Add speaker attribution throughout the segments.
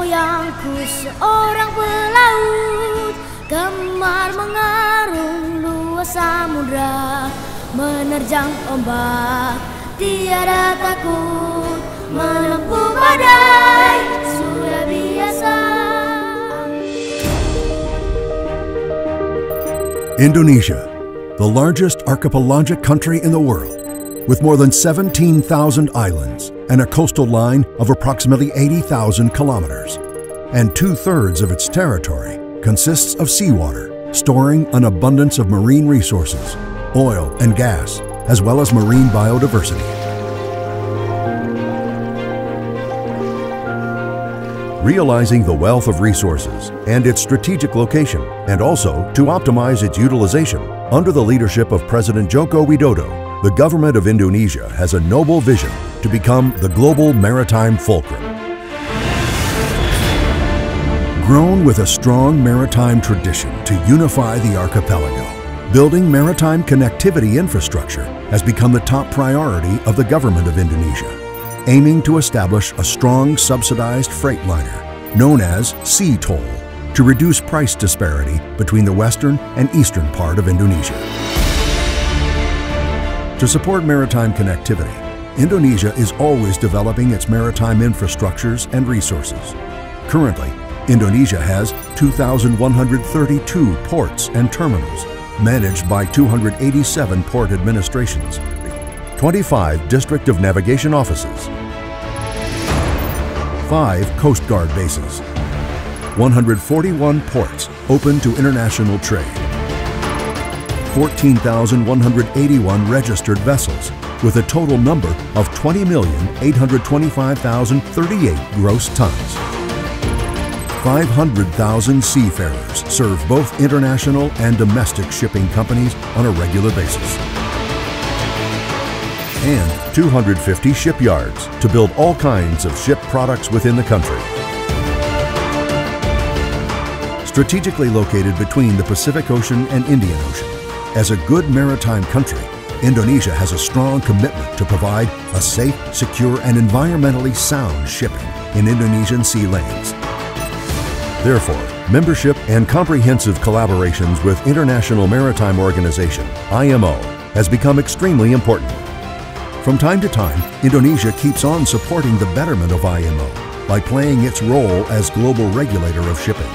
Speaker 1: moyangku seorang pelaut, gemar mengarung luas samudra, menerjang ombak tiada takut, menempuh badai sudah biasa.
Speaker 2: Indonesia, the largest archipelagic country in the world, with more than 17,000 islands and a coastal line of approximately 80,000 kilometers. And 2/3 of its territory consists of seawater, storing an abundance of marine resources, oil and gas, as well as marine biodiversity. Realizing the wealth of resources and its strategic location, and also to optimize its utilization, under the leadership of President Joko Widodo, the government of Indonesia has a noble vision to become the global maritime fulcrum. Grown with a strong maritime tradition to unify the archipelago, building maritime connectivity infrastructure has become the top priority of the government of Indonesia, aiming to establish a strong subsidized freight liner known as Sea Toll to reduce price disparity between the western and eastern part of Indonesia. To support maritime connectivity, Indonesia is always developing its maritime infrastructures and resources. Currently, Indonesia has 2,132 ports and terminals, managed by 287 port administrations, 25 District of Navigation offices, 5 Coast Guard bases, 141 ports open to international trade, 14,181 registered vessels, with a total number of 20,825,038 gross tons. 500,000 seafarers serve both international and domestic shipping companies on a regular basis. And 250 shipyards to build all kinds of ship products within the country. Strategically located between the Pacific Ocean and Indian Ocean, as a good maritime country, Indonesia has a strong commitment to provide a safe, secure, and environmentally sound shipping in Indonesian sea lanes. Therefore, membership and comprehensive collaborations with International Maritime Organization, IMO, has become extremely important. From time to time, Indonesia keeps on supporting the betterment of IMO by playing its role as global regulator of shipping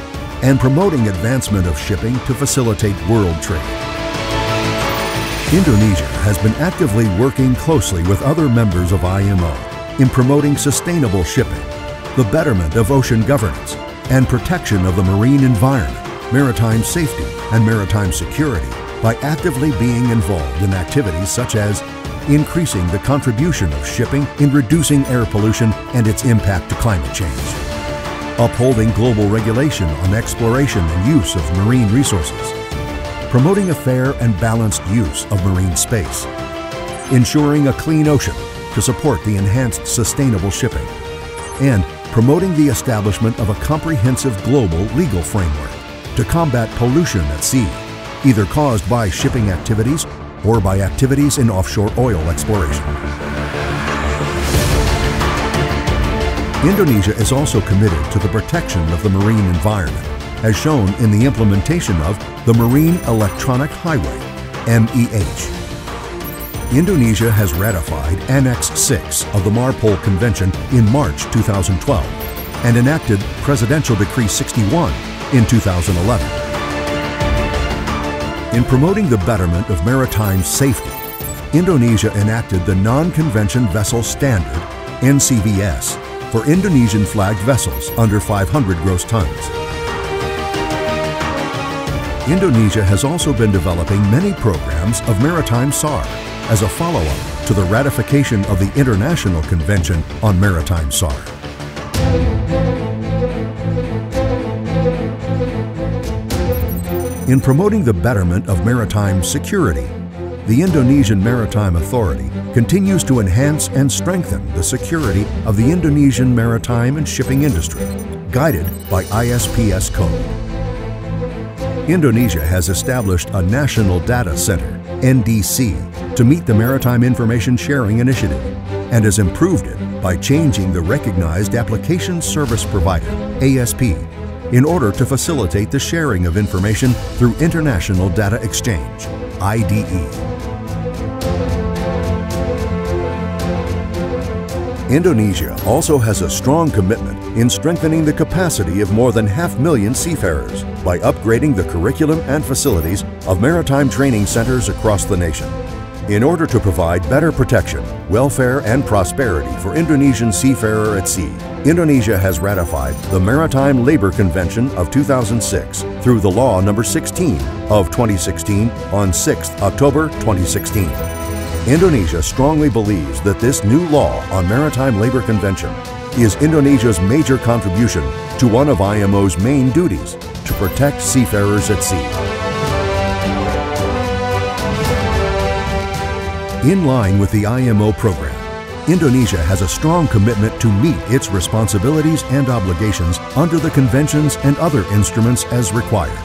Speaker 2: and promoting advancement of shipping to facilitate world trade. Indonesia has been actively working closely with other members of IMO in promoting sustainable shipping, the betterment of ocean governance, and protection of the marine environment, maritime safety, and maritime security by actively being involved in activities such as increasing the contribution of shipping in reducing air pollution and its impact to climate change, upholding global regulation on exploration and use of marine resources, promoting a fair and balanced use of marine space, ensuring a clean ocean to support the enhanced sustainable shipping, and promoting the establishment of a comprehensive global legal framework to combat pollution at sea, either caused by shipping activities or by activities in offshore oil exploration. Indonesia is also committed to the protection of the marine environment, as shown in the implementation of the Marine Electronic Highway, MEH. Indonesia has ratified Annex 6 of the Marpol Convention in March 2012 and enacted Presidential Decree 61 in 2011. In promoting the betterment of maritime safety, Indonesia enacted the Non-Convention Vessel Standard, NCVS, for Indonesian flagged vessels under 500 gross tons. Indonesia has also been developing many programs of maritime SAR as a follow-up to the ratification of the International Convention on Maritime SAR. In promoting the betterment of maritime security, the Indonesian Maritime Authority continues to enhance and strengthen the security of the Indonesian maritime and shipping industry, guided by ISPS code. Indonesia has established a National Data Center, NDC, to meet the Maritime Information Sharing Initiative, and has improved it by changing the Recognized Application Service Provider, ASP, in order to facilitate the sharing of information through International Data Exchange, IDE. Indonesia also has a strong commitment in strengthening the capacity of more than 500,000 seafarers by upgrading the curriculum and facilities of maritime training centers across the nation. In order to provide better protection, welfare, and prosperity for Indonesian seafarer at sea, Indonesia has ratified the Maritime Labor Convention of 2006 through the Law No. 16 of 2016 on 6 October 2016. Indonesia strongly believes that this new law on Maritime Labor Convention is Indonesia's major contribution to one of IMO's main duties, to protect seafarers at sea. In line with the IMO program, Indonesia has a strong commitment to meet its responsibilities and obligations under the conventions and other instruments as required,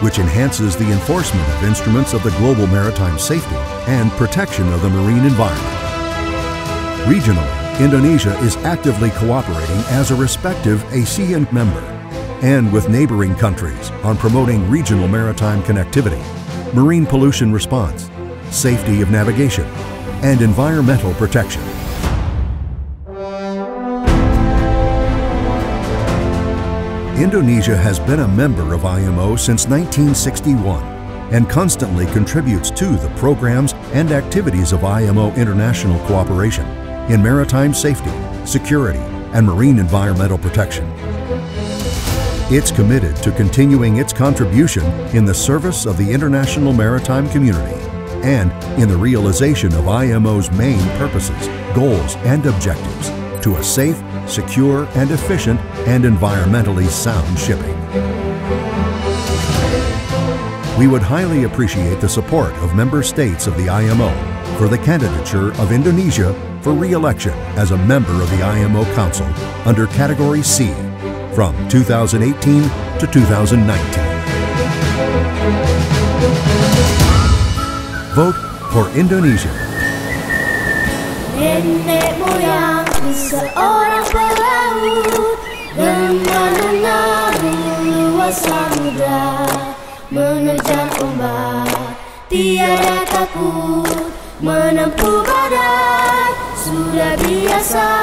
Speaker 2: which enhances the enforcement of instruments of the global maritime safety and protection of the marine environment. Regionally, Indonesia is actively cooperating as a respective ASEAN member and with neighboring countries on promoting regional maritime connectivity, marine pollution response, safety of navigation, and environmental protection. Indonesia has been a member of IMO since 1961 and constantly contributes to the programs and activities of IMO international cooperation in maritime safety, security, and marine environmental protection. It's committed to continuing its contribution in the service of the international maritime community and in the realization of IMO's main purposes, goals, and objectives to a safe, secure, and efficient and environmentally sound shipping. We would highly appreciate the support of member states of the IMO for the candidature of Indonesia for re-election as a member of the IMO Council under Category C from 2018 to 2019. Vote for Indonesia.
Speaker 1: Nenek moyangku seorang pelaut, dengan mengarung luas samudra, menerjang ombak, tiada takut, menempuh badai, sudah biasa